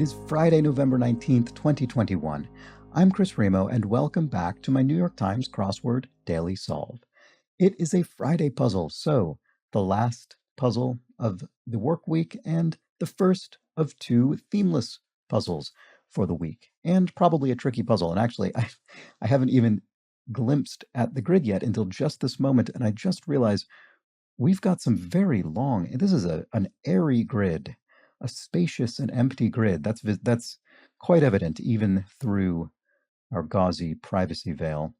is Friday, November 19th, 2021. I'm Chris Remo, and welcome back to my New York Times Crossword Daily Solve. It is a Friday puzzle, so the last puzzle of the work week and the first of two themeless puzzles for the week, and probably a tricky puzzle. And actually, I haven't even glimpsed at the grid yet until just this moment, and I just realized we've got some very long. This is an airy grid, a spacious and empty grid. That's quite evident even through our gauzy privacy veil.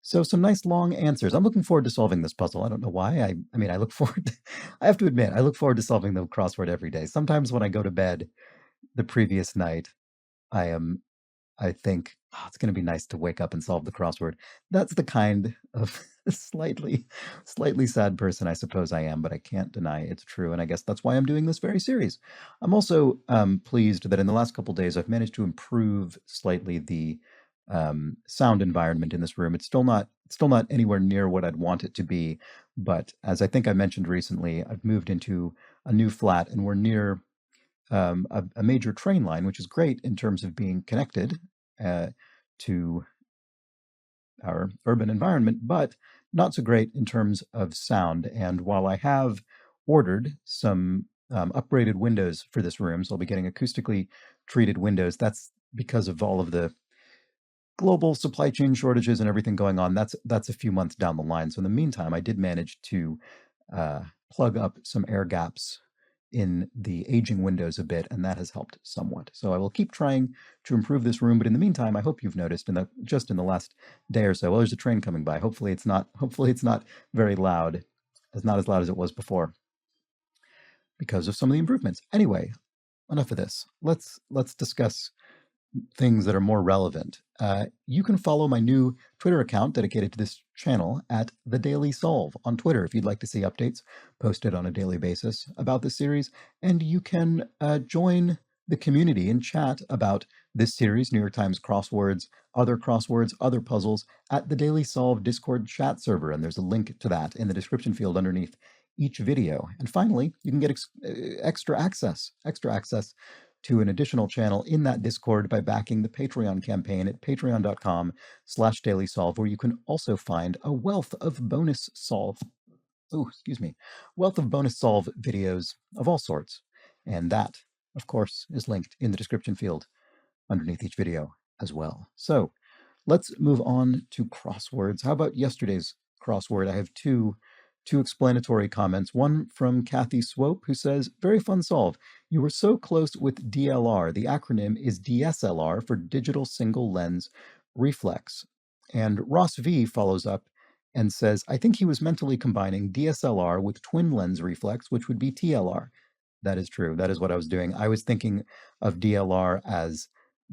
So some nice long answers. I'm looking forward to solving this puzzle. I don't know why. I mean, I look forward. I have to admit, I look forward to solving the crossword every day. Sometimes when I go to bed the previous night, I think, oh, it's going to be nice to wake up and solve the crossword. That's the kind of slightly sad person I suppose I am, but I can't deny it's true. And I guess that's why I'm doing this very series. I'm also pleased that in the last couple days, I've managed to improve slightly the sound environment in this room. It's still not anywhere near what I'd want it to be. But as I think I mentioned recently, I've moved into a new flat and we're near a major train line, which is great in terms of being connected to our urban environment, but not so great in terms of sound. And while I have ordered some upgraded windows for this room, so I'll be getting acoustically treated windows, that's because of all of the global supply chain shortages and everything going on. That's a few months down the line. So in the meantime, I did manage to plug up some air gaps in the aging windows a bit, and that has helped somewhat. So I will keep trying to improve this room, but in the meantime, I hope you've noticed just in the last day or so, well, there's a train coming by. Hopefully it's not very loud, not as loud as it was before because of some of the improvements. Anyway, enough of this. Let's discuss things that are more relevant. You can follow my new Twitter account dedicated to this channel at The Daily Solve on Twitter if you'd like to see updates posted on a daily basis about this series. And you can join the community and chat about this series, New York Times crosswords, other puzzles, at the Daily Solve Discord chat server. And there's a link to that in the description field underneath each video. And finally, you can get extra access to an additional channel in that Discord by backing the Patreon campaign at patreon.com/dailysolve, where you can also find a wealth of bonus solve videos of all sorts. And that, of course, is linked in the description field underneath each video as well. So let's move on to crosswords. How about yesterday's crossword? I have two explanatory comments. One from Kathy Swope, who says, very fun solve. You were so close with DLR. The acronym is DSLR for Digital Single Lens Reflex. And Ross V follows up and says, I think he was mentally combining DSLR with twin lens reflex, which would be TLR. That is true. That is what I was doing. I was thinking of DLR as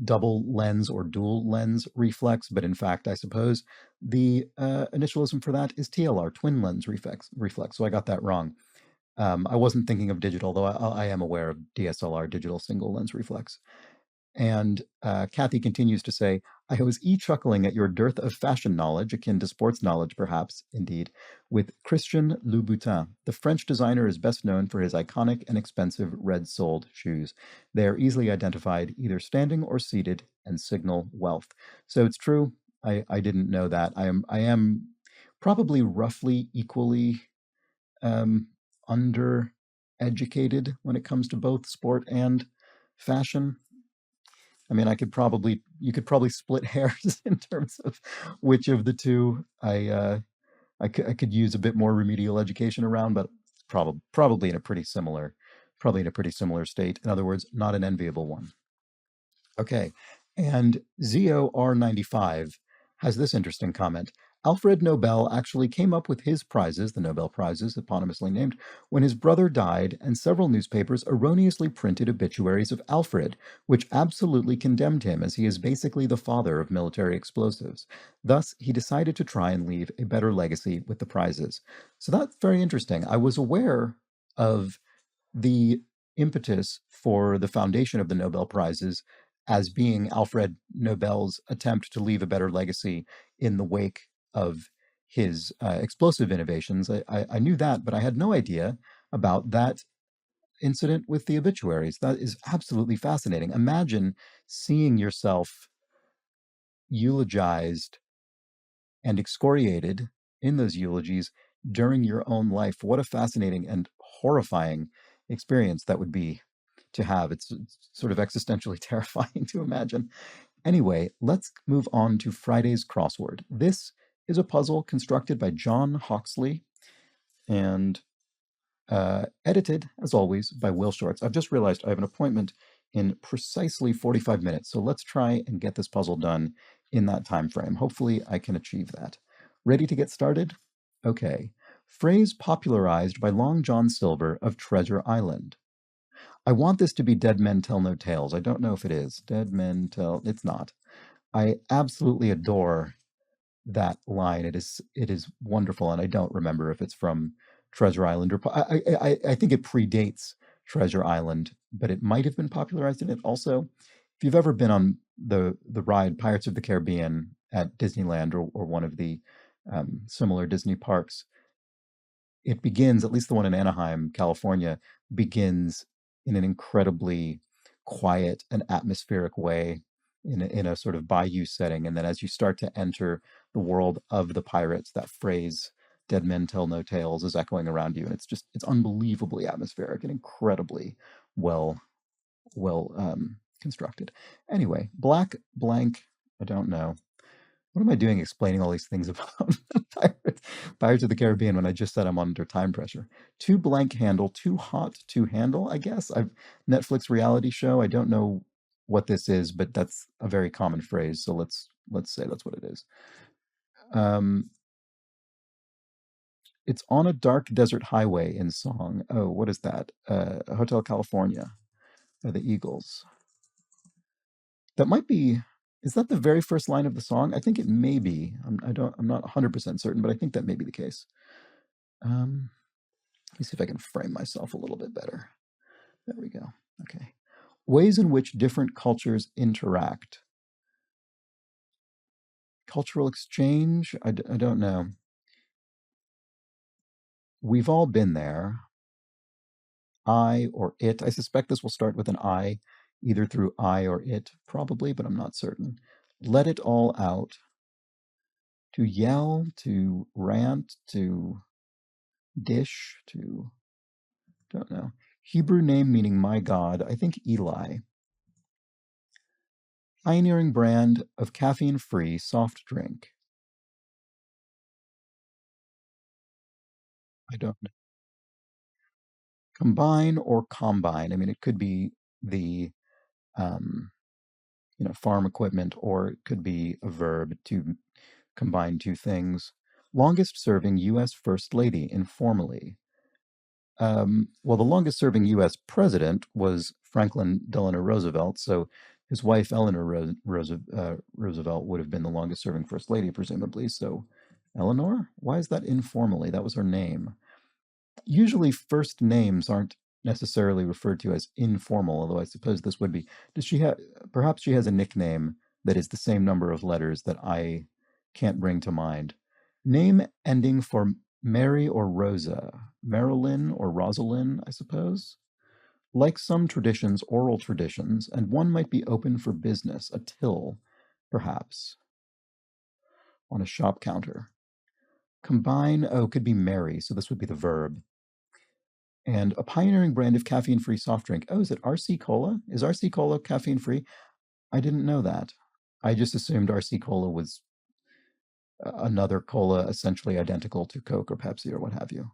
double lens or dual lens reflex, but in fact, I suppose the initialism for that is TLR, twin lens reflex. So I got that wrong. I wasn't thinking of digital, though I am aware of DSLR, digital single lens reflex. And Kathy continues to say, I was chuckling at your dearth of fashion knowledge, akin to sports knowledge, perhaps, indeed, with Christian Louboutin. The French designer is best known for his iconic and expensive red-soled shoes. They are easily identified, either standing or seated, and signal wealth. So it's true. I didn't know that. I am probably roughly equally undereducated when it comes to both sport and fashion. I mean, you could probably split hairs in terms of which of the two I could use a bit more remedial education around, but probably in a pretty similar state. In other words, not an enviable one. Okay, and ZOR95 has this interesting comment. Alfred Nobel actually came up with his prizes, the Nobel Prizes, eponymously named, when his brother died, and several newspapers erroneously printed obituaries of Alfred, which absolutely condemned him, as he is basically the father of military explosives. Thus, he decided to try and leave a better legacy with the prizes. So that's very interesting. I was aware of the impetus for the foundation of the Nobel Prizes as being Alfred Nobel's attempt to leave a better legacy in the wake of his explosive innovations. I knew that, but I had no idea about that incident with the obituaries. That is absolutely fascinating. Imagine seeing yourself eulogized and excoriated in those eulogies during your own life. What a fascinating and horrifying experience that would be to have. It's sort of existentially terrifying to imagine. Anyway, let's move on to Friday's crossword. This is a puzzle constructed by John Hawksley and edited, as always, by Will Shorts. I've just realized I have an appointment in precisely 45 minutes, so let's try and get this puzzle done in that time frame. Hopefully, I can achieve that. Ready to get started? Okay. Phrase popularized by Long John Silver of Treasure Island. I want this to be Dead Men Tell No Tales. I don't know if it is. Dead Men Tell... It's not. I absolutely adore that line. It is wonderful, and I don't remember if it's from Treasure Island or I think it predates Treasure Island, but it might have been popularized in it. Also, if you've ever been on the ride Pirates of the Caribbean at Disneyland or one of the similar Disney parks, it begins, at least the one in Anaheim, California, begins in an incredibly quiet and atmospheric way in a sort of bayou setting. And then as you start to enter the world of the pirates, that phrase, Dead Men Tell No Tales, is echoing around you. And it's unbelievably atmospheric and incredibly well constructed. Anyway, black blank, I don't know. What am I doing explaining all these things about Pirates of the Caribbean when I just said I'm under time pressure? Too blank handle, too hot to handle, I guess. Netflix reality show. I don't know what this is, but that's a very common phrase. So let's say that's what it is. It's on a dark desert highway in song. Oh, what is that? Hotel California by the Eagles. That might be. Is that the very first line of the song? I think it may be. I'm not 100% certain, but I think that may be the case. Let me see if I can frame myself a little bit better. There we go. Okay. Ways in which different cultures interact. Cultural exchange? I don't know. We've all been there. I or it. I suspect this will start with an I, either through I or it, probably, but I'm not certain. Let it all out. To yell, to rant, to dish, to, don't know. Hebrew name meaning my God, I think Eli. Pioneering brand of caffeine-free soft drink. I don't know. Combine or combine. I mean, it could be the farm equipment, or it could be a verb to combine two things. Longest serving U.S. First Lady informally. Well, the longest serving U.S. president was Franklin Delano Roosevelt, so his wife Eleanor Roosevelt would have been the longest serving First Lady, presumably. So, Eleanor? Why is that informally? That was her name. Usually, first names aren't necessarily referred to as informal, although I suppose this would be. Does she have? Perhaps she has a nickname that is the same number of letters that I can't bring to mind. Name ending for Mary or Rosa, Marilyn or Rosalind, I suppose. Like some traditions, oral traditions, and one might be open for business, a till, perhaps, on a shop counter. Combine, could be Mary, so this would be the verb. And a pioneering brand of caffeine-free soft drink. Oh, is it RC Cola? Is RC Cola caffeine-free? I didn't know that. I just assumed RC Cola was another cola essentially identical to Coke or Pepsi or what have you.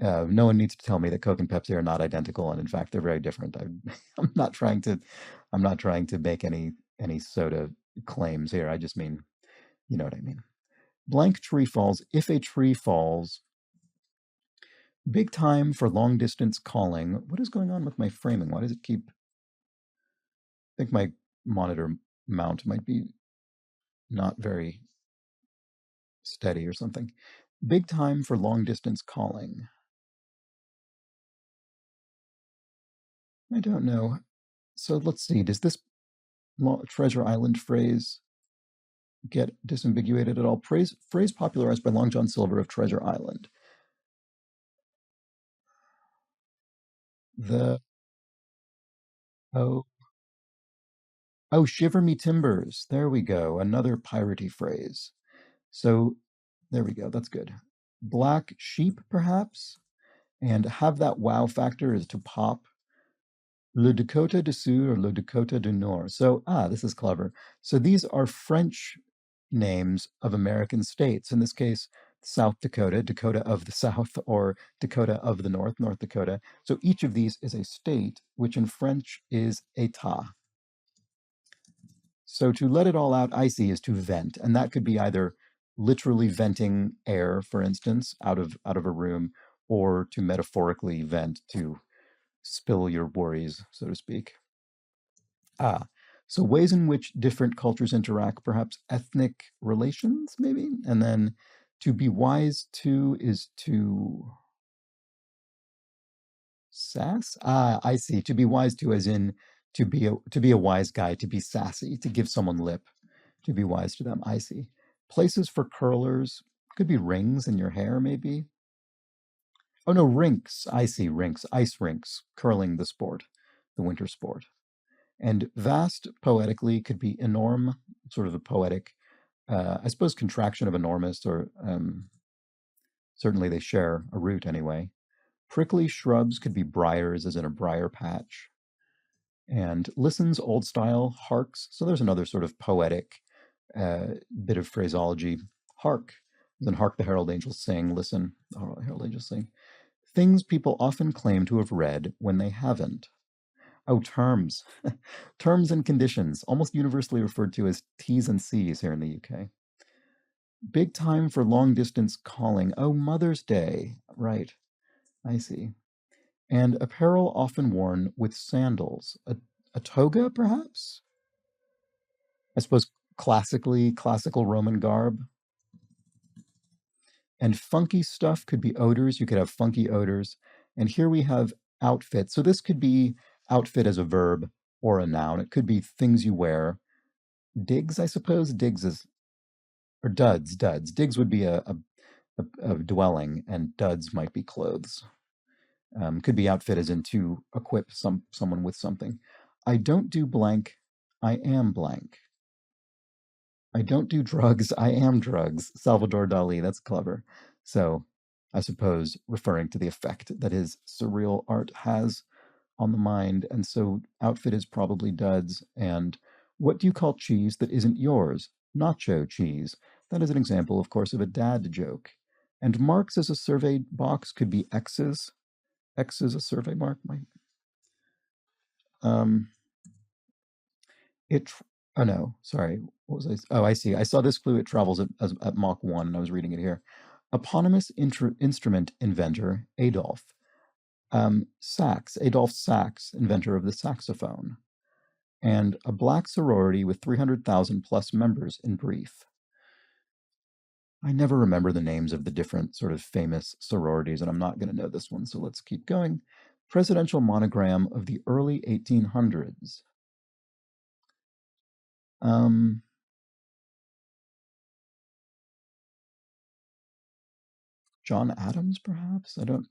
No one needs to tell me that Coke and Pepsi are not identical, and in fact, they're very different. I'm not trying to make any soda claims here. I just mean, you know what I mean. Blank tree falls. If a tree falls, big time for long distance calling. What is going on with my framing? Why does it keep? I think my monitor mount might be not very steady or something. Big time for long distance calling. I don't know. So let's see. Does this Treasure Island phrase get disambiguated at all? Phrase popularized by Long John Silver of Treasure Island. The oh oh, shiver me timbers. There we go. Another piratey phrase. So there we go. That's good. Black sheep, perhaps, and have that wow factor is to pop. Le Dakota du Sud or Le Dakota du Nord. So, this is clever. So these are French names of American states. In this case, South Dakota, Dakota of the South, or Dakota of the North, North Dakota. So each of these is a state, which in French is état. So to let it all out icy is to vent, and that could be either literally venting air, for instance, out of a room, or to metaphorically vent, to spill your worries, so to speak. Ah, so ways in which different cultures interact, perhaps ethnic relations, maybe? And then to be wise to is to sass? Ah, I see. To be wise to as in to be a wise guy, to be sassy, to give someone lip, to be wise to them. I see. Places for curlers could be rings in your hair, maybe. Oh no, rinks. I see, rinks, ice rinks, curling the sport, the winter sport. And vast poetically could be enorm, sort of a poetic, I suppose, contraction of enormous, or certainly they share a root anyway. Prickly shrubs could be briars, as in a briar patch. And listens, old style, harks. So there's another sort of poetic bit of phraseology. Hark, then hark the herald angels sing, listen, the herald angels sing. Things people often claim to have read when they haven't. Oh, terms. Terms and conditions, almost universally referred to as T's and C's here in the UK. Big time for long distance calling. Oh, Mother's Day. Right. I see. And apparel often worn with sandals. A toga, perhaps? I suppose classical Roman garb. And funky stuff could be odors. You could have funky odors. And here we have outfit. So this could be outfit as a verb or a noun. It could be things you wear. Digs, I suppose. Digs is, or duds, duds. Digs would be a dwelling, and duds might be clothes. Could be outfit as in to equip someone with something. I don't do blank, I am blank. I don't do drugs, I am drugs. Salvador Dali, that's clever. So I suppose referring to the effect that his surreal art has on the mind. And so outfit is probably duds. And what do you call cheese that isn't yours? Nacho cheese. That is an example, of course, of a dad joke. And marks as a survey box could be X's. X is a survey mark. Um, it. Oh no, sorry. What was I? Oh, I see. I saw this clue. It travels at Mach 1, and I was reading it here. Eponymous instrument inventor Adolf. Adolf Sax, inventor of the saxophone. And a black sorority with 300,000 plus members in brief. I never remember the names of the different sort of famous sororities, and I'm not going to know this one, so let's keep going. Presidential monogram of the early 1800s. John Adams, perhaps? I don't.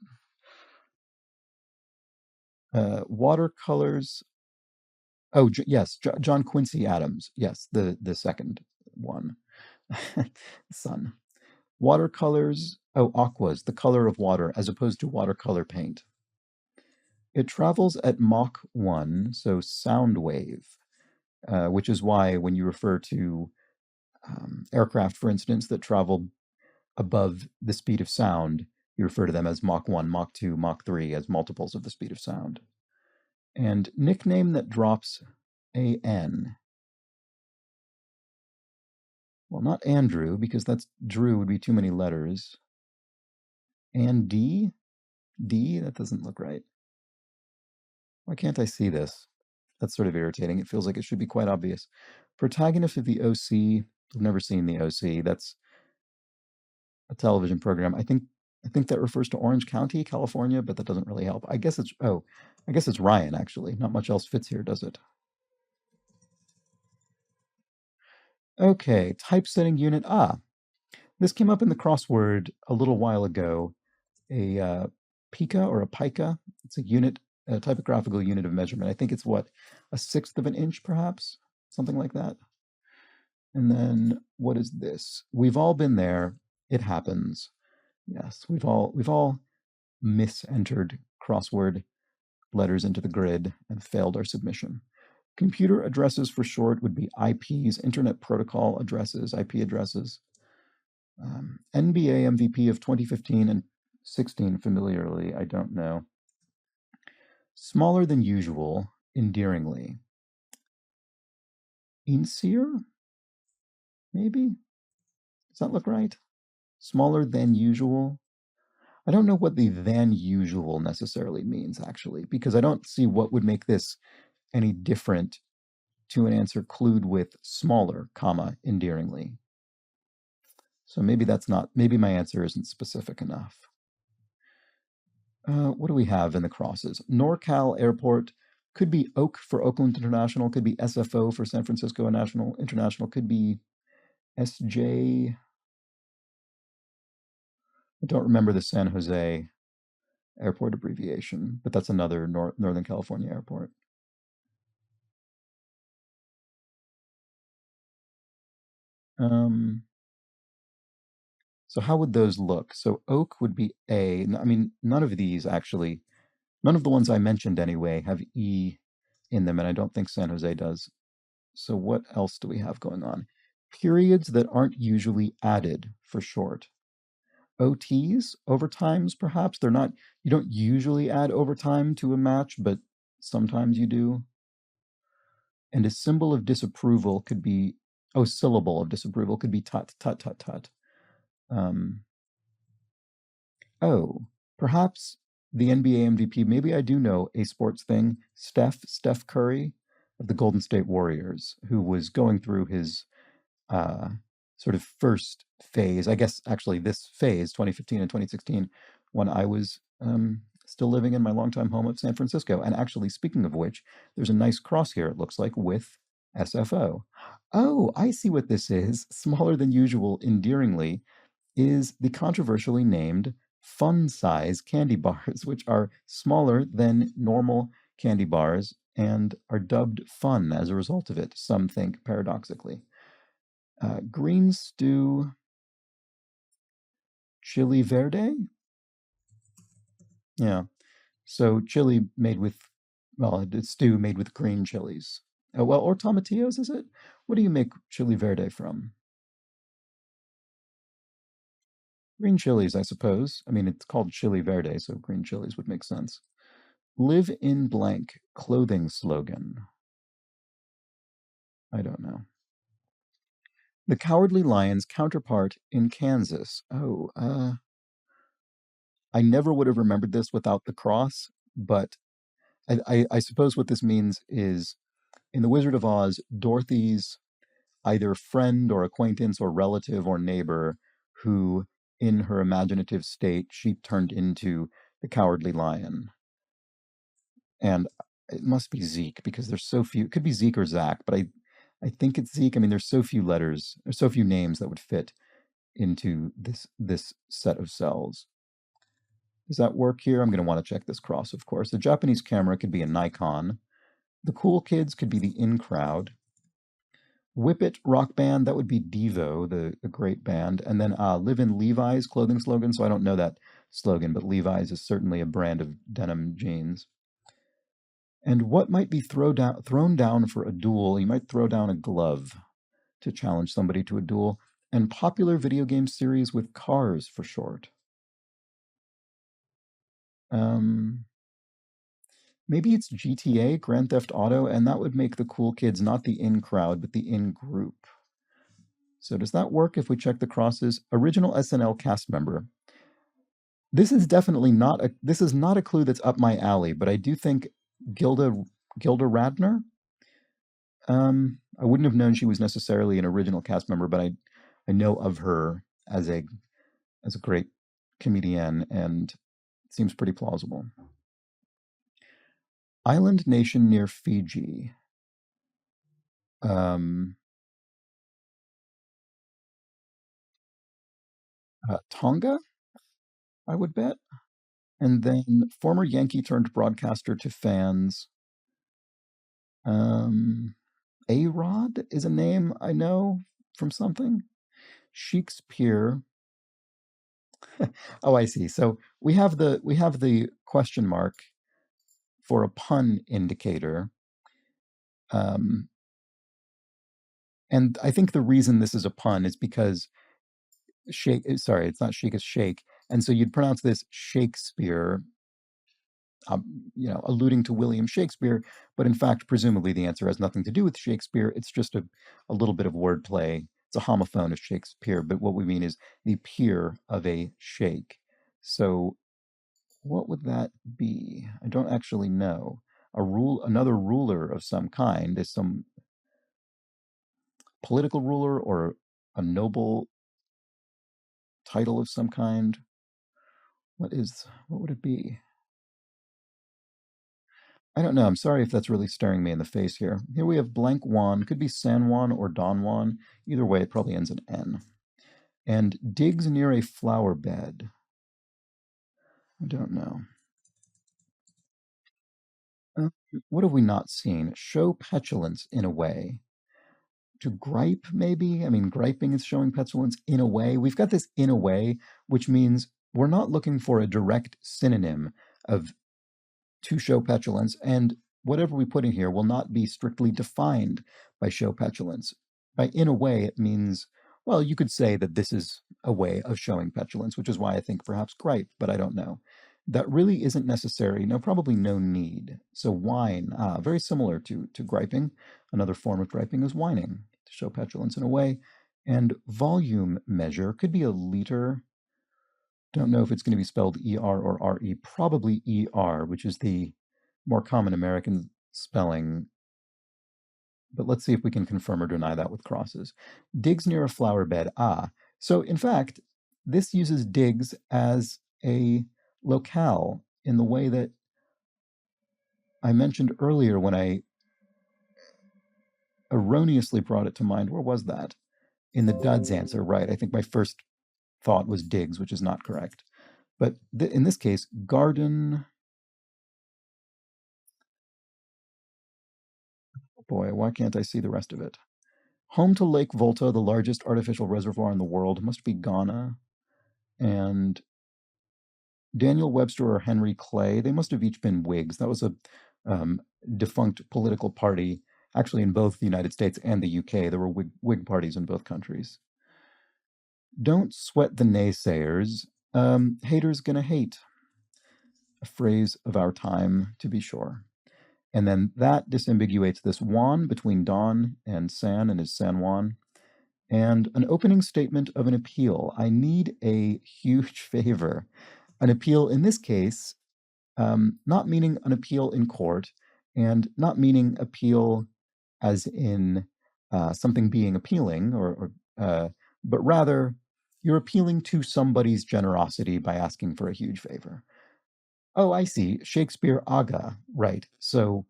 Watercolors. Oh, yes, John Quincy Adams. Yes, the second one. Sun. Watercolors. Oh, aquas, the color of water, as opposed to watercolor paint. It travels at Mach 1, so sound wave, which is why when you refer to aircraft, for instance, that travel above the speed of sound, you refer to them as Mach 1, Mach 2, Mach 3 as multiples of the speed of sound. And nickname that drops AN. Well, not Andrew, because that's Drew would be too many letters. And D? D? That doesn't look right. Why can't I see this? That's sort of irritating. It feels like it should be quite obvious. Protagonist of the OC. I've never seen the OC. That's a television program. I think that refers to Orange County, California, but that doesn't really help. I guess it's Ryan, actually. Not much else fits here, does it? Okay, typesetting unit. This came up in the crossword a little while ago. A pica or a pica. It's a unit a typographical unit of measurement. I think it's what, a sixth of an inch, perhaps, something like that. And then what is this? We've all been there. It happens. Yes, we've all misentered crossword letters into the grid and failed our submission. Computer addresses for short would be IPs, Internet Protocol addresses, IP addresses. NBA MVP of 2015 and 16 familiarly, I don't know. Smaller than usual, endearingly. Insier? Maybe? Does that look right? Smaller than usual? I don't know what the than usual necessarily means, actually, because I don't see what would make this any different to an answer clued with smaller, comma, endearingly. So maybe that's not, maybe my answer isn't specific enough. What do we have in the crosses? NorCal Airport could be Oak for Oakland International, could be SFO for San Francisco International, could be SJ. I don't remember the San Jose airport abbreviation, but that's another Northern California airport. So how would those look? So Oak would be A. I mean, none of these actually, none of the ones I mentioned anyway have E in them, and I don't think San Jose does. So what else do we have going on? Periods that aren't usually added for short. OTs, overtimes, perhaps. They're not, you don't usually add overtime to a match, but sometimes you do. And a symbol of disapproval could be, oh, syllable of disapproval could be tut, tut, tut, tut. Oh, perhaps the NBA MVP, maybe I do know a sports thing. Steph Curry of the Golden State Warriors, who was going through his sort of first phase, I guess actually this phase, 2015 and 2016, when I was still living in my longtime home of San Francisco. And actually, speaking of which, there's a nice cross here, it looks like, with SFO. Oh, I see what this is. Smaller than usual, endearingly, is the controversially named fun size candy bars, which are smaller than normal candy bars and are dubbed fun as a result of it, some think paradoxically. Green stew chili verde? Yeah. So chili made with, well, it's stew made with green chilies. Well, or tomatillos, is it? What do you make chili verde from? Green chilies, I suppose. I mean, it's called chili verde, so green chilies would make sense. Live in blank clothing slogan. I don't know. The Cowardly Lion's counterpart in Kansas. Oh, I never would have remembered this without the cross, but I suppose what this means is in The Wizard of Oz, Dorothy's either friend or acquaintance or relative or neighbor who, in her imaginative state, she turned into the Cowardly Lion. And it must be Zeke because there's so few. It could be Zeke or Zach, but I think it's Zeke. I mean, there's so few letters, there's so few names that would fit into this set of cells. Does that work here? I'm going to want to check this cross, of course. The Japanese camera could be a Nikon. The cool kids could be the in crowd. Whip It Rock Band, that would be Devo, the great band. And then Live in Levi's clothing slogan. So I don't know that slogan, but Levi's is certainly a brand of denim jeans. And what might be thrown down for a duel? You might throw down a glove to challenge somebody to a duel. And popular video game series with cars for short. Maybe it's GTA, Grand Theft Auto, and that would make the cool kids not the in crowd, but the in group. So does that work if we check the crosses? Original SNL cast member. This is definitely not a clue that's up my alley, but I do think Gilda Radner. I wouldn't have known she was necessarily an original cast member, but I know of her as a great comedian, and it seems pretty plausible. Island nation near Fiji. Tonga, I would bet. And then former Yankee turned broadcaster to fans. A-Rod is a name I know from something. Shakespeare. Oh, I see. So we have the question mark for a pun indicator. And I think the reason this is a pun is because shake. Sorry, it's not shake, it's shake. And so you'd pronounce this Shakespeare, alluding to William Shakespeare, but in fact, presumably the answer has nothing to do with Shakespeare. It's just a little bit of wordplay. It's a homophone of Shakespeare, but what we mean is the peer of a shake. So what would that be? I don't actually know. Another ruler of some kind is some political ruler or a noble title of some kind. What would it be? I don't know. I'm sorry if that's really staring me in the face here. Here we have blank Juan. Could be San Juan or Don Juan. Either way, it probably ends in N. And digs near a flower bed. I don't know. What have we not seen? Show petulance in a way. To gripe, maybe? I mean, griping is showing petulance in a way. We've got this in a way, which means we're not looking for a direct synonym of to show petulance, and whatever we put in here will not be strictly defined by show petulance. By in a way, it means, well, you could say that this is a way of showing petulance, which is why I think perhaps gripe, but I don't know. That really isn't necessary. No, probably no need. So whine, very similar to griping. Another form of griping is whining, to show petulance in a way. And volume measure could be a liter. Don't know if it's going to be spelled ER or RE. Probably ER, which is the more common American spelling. But let's see if we can confirm or deny that with crosses. Digs near a flower bed. So in fact, this uses digs as a locale in the way that I mentioned earlier when I erroneously brought it to mind. Where was that? In the Duds answer, right. I think my first thought was digs, which is not correct. But in this case, garden. Boy, why can't I see the rest of it? Home to Lake Volta, the largest artificial reservoir in the world, must be Ghana. And Daniel Webster or Henry Clay, they must have each been Whigs. That was a defunct political party, actually in both the United States and the UK. There were Whig parties in both countries. Don't sweat the naysayers. Haters gonna hate. A phrase of our time, to be sure. And then that disambiguates this Juan between Don and San and his San Juan. And an opening statement of an appeal. I need a huge favor. An appeal in this case, not meaning an appeal in court, and not meaning appeal as in something being appealing, but rather you're appealing to somebody's generosity by asking for a huge favor. Oh, I see. Shakespeare Aga, right. So,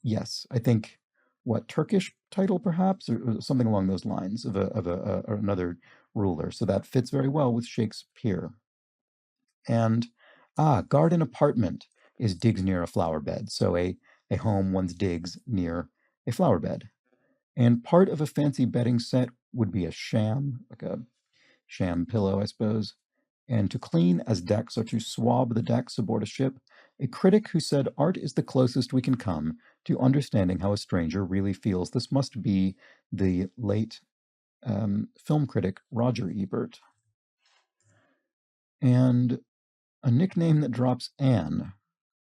yes, I think what Turkish title perhaps, or something along those lines of or another ruler. So that fits very well with Shakespeare. And garden apartment is digs near a flower bed. So a home one's digs near a flower bed. And part of a fancy bedding set would be a sham, like a sham pillow, I suppose. And to clean as decks or to swab the decks aboard a ship, a critic who said art is the closest we can come to understanding how a stranger really feels. This must be the late film critic Roger Ebert. And a nickname that drops Anne.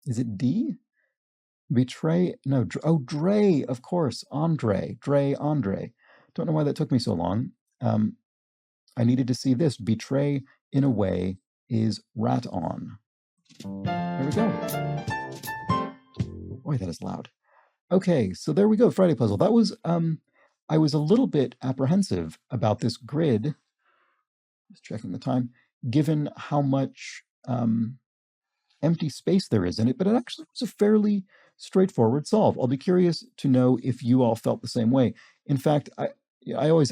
Is it D? Betray? No. Dre, of course. Andre. Andre. Don't know why that took me so long. I needed to see this. Betray, in a way, is rat on. There we go. Boy, that is loud. Okay, so there we go. Friday puzzle. That was, I was a little bit apprehensive about this grid. Just checking the time. Given how much empty space there is in it, but it actually was a fairly straightforward solve. I'll be curious to know if you all felt the same way. In fact, I always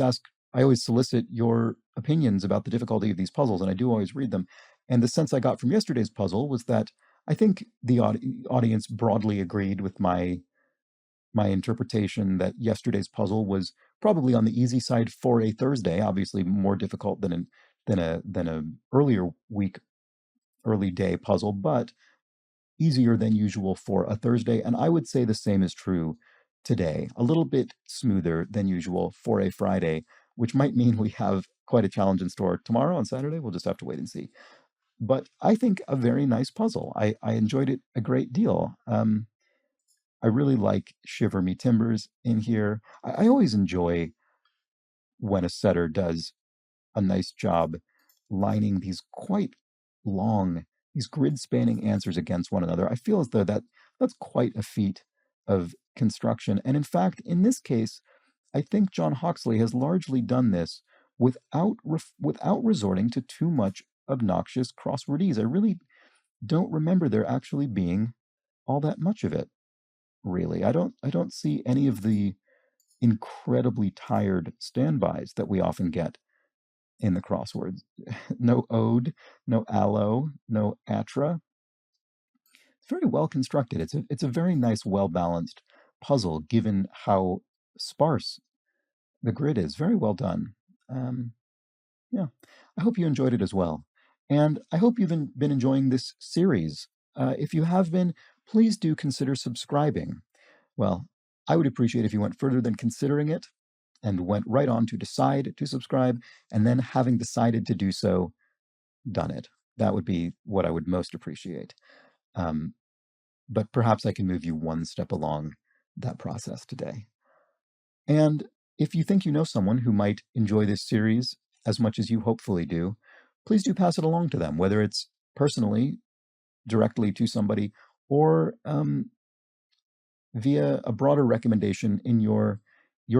solicit your opinions about the difficulty of these puzzles, and I do always read them. And the sense I got from yesterday's puzzle was that I think the audience broadly agreed with my interpretation that yesterday's puzzle was probably on the easy side for a Thursday, obviously more difficult than a earlier week, early day puzzle, but easier than usual for a Thursday. And I would say the same is true today. A little bit smoother than usual for a Friday, which might mean we have quite a challenge in store tomorrow on Saturday. We'll just have to wait and see. But I think a very nice puzzle. I enjoyed it a great deal. I really like Shiver Me Timbers in here. I always enjoy when a setter does a nice job lining these quite long, these grid-spanning answers against one another. I feel as though that's quite a feat of construction. And in fact, in this case, I think John Hawksley has largely done this without resorting to too much obnoxious crosswordese. I really don't remember there actually being all that much of it, really. I don't see any of the incredibly tired standbys that we often get in the crosswords. No ode, no aloe, no atra. It's very well constructed. It's a very nice, well balanced puzzle given how sparse the grid is. Very well done. Yeah, I hope you enjoyed it as well, and I hope you've been enjoying this series. If you have been, please do consider subscribing. Well, I would appreciate if you went further than considering it and went right on to decide to subscribe, and then having decided to do so, done it. That would be what I would most appreciate. But perhaps I can move you one step along that process today. And if you think you know someone who might enjoy this series as much as you hopefully do, please do pass it along to them, whether it's personally, directly to somebody, or via a broader recommendation in your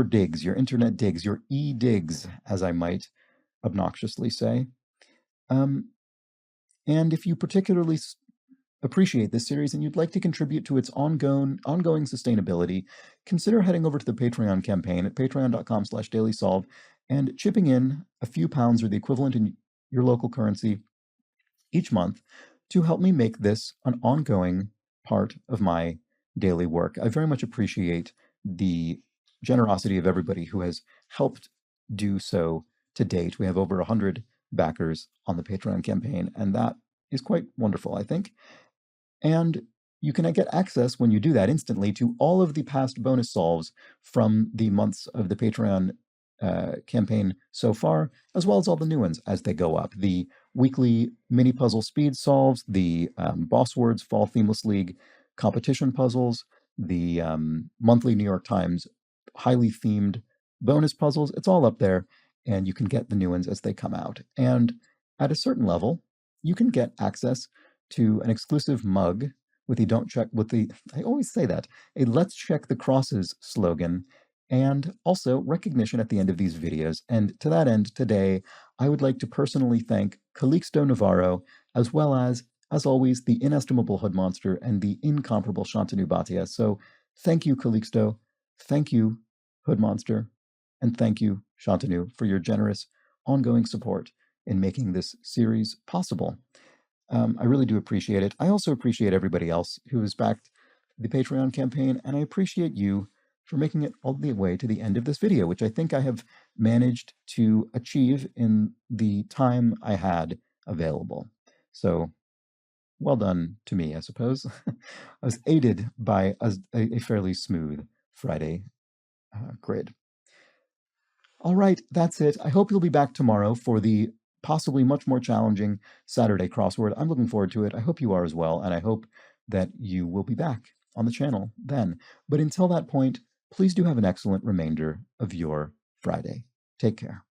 digs, your internet digs, your e-digs, as I might obnoxiously say. And if you particularly appreciate this series and you'd like to contribute to its ongoing sustainability, consider heading over to the Patreon campaign at patreon.com/dailysolve and chipping in a few pounds or the equivalent in your local currency each month to help me make this an ongoing part of my daily work. I very much appreciate the generosity of everybody who has helped do so to date. We have over 100 backers on the Patreon campaign, and that is quite wonderful, I think. And you can get access when you do that instantly to all of the past bonus solves from the months of the Patreon campaign so far, as well as all the new ones as they go up. The weekly mini puzzle speed solves, the Boss Words Fall Themeless League competition puzzles, the monthly New York Times highly themed bonus puzzles. It's all up there, and you can get the new ones as they come out. And at a certain level, you can get access to an exclusive mug with I always say that, a Let's Check the Crosses slogan, and also recognition at the end of these videos. And to that end, today, I would like to personally thank Calixto Navarro, as well as always, the inestimable Hood Monster and the incomparable Shantanu Bhatia. So thank you, Calixto. Thank you, Hood Monster. And thank you, Shantanu, for your generous, ongoing support in making this series possible. I really do appreciate it. I also appreciate everybody else who has backed the Patreon campaign, and I appreciate you for making it all the way to the end of this video, which I think I have managed to achieve in the time I had available. So, well done to me, I suppose. I was aided by a fairly smooth Friday grid. All right, that's it. I hope you'll be back tomorrow for the possibly much more challenging Saturday crossword. I'm looking forward to it. I hope you are as well, and I hope that you will be back on the channel then. But until that point, please do have an excellent remainder of your Friday. Take care.